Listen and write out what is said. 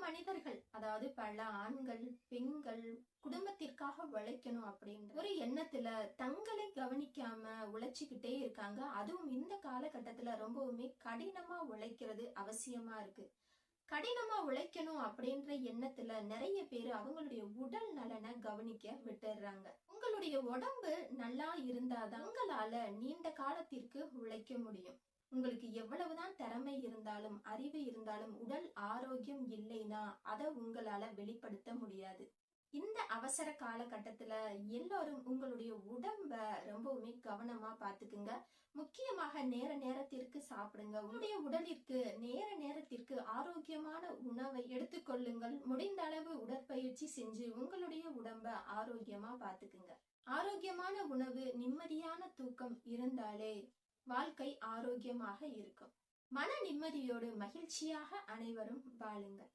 மனிதர்கள், அதாவது பல ஆண்கள், பெண்கள் குடும்பத்திற்காக உழைக்கணும் அப்படின்ற ஒரு எண்ணத்துல தங்களை கவனிக்காம உழைச்சிக்கிட்டே இருக்காங்க. அதுவும் இந்த காலகட்டத்துல ரொம்பவுமே கடினமா உழைக்கிறது அவசியமா இருக்கு. கடினமா உழைக்கணும் அப்படின்ற எண்ணத்துல நிறைய பேர் அவங்களுடைய உடல் நலனை கவனிக்க விட்டுடுறாங்க. உங்களுடைய உடம்பு நல்லா இருந்தாதான் உங்களால நீண்ட காலத்திற்கு உழைக்க முடியும். உங்களுக்கு எவ்வளவுதான் திறமை இருந்தாலும், அறிவு இருந்தாலும், உடல் ஆரோக்கியம் இல்லைன்னா அதை உங்களால வெளிப்படுத்த முடியாது. இந்த அவசர காலகட்டத்துல எல்லாரும் உங்களுடைய உடம்ப ரொம்பவுமே கவனமா பாத்துக்குங்க. முக்கியமாக நேரத்திற்கு சாப்பிடுங்க. உங்களுடைய உடலிற்கு நேரத்திற்கு ஆரோக்கியமான உணவை எடுத்துக்கொள்ளுங்கள். முடிந்த அளவு உடற்பயிற்சி செஞ்சு உங்களுடைய உடம்ப ஆரோக்கியமா பாத்துக்குங்க. ஆரோக்கியமான உணவு, நிம்மதியான தூக்கம் இருந்தாலே வாழ்க்கை ஆரோக்கியமாக இருக்கும். மன நிம்மதியோடு மகிழ்ச்சியாக அனைவரும் வாழுங்கள்.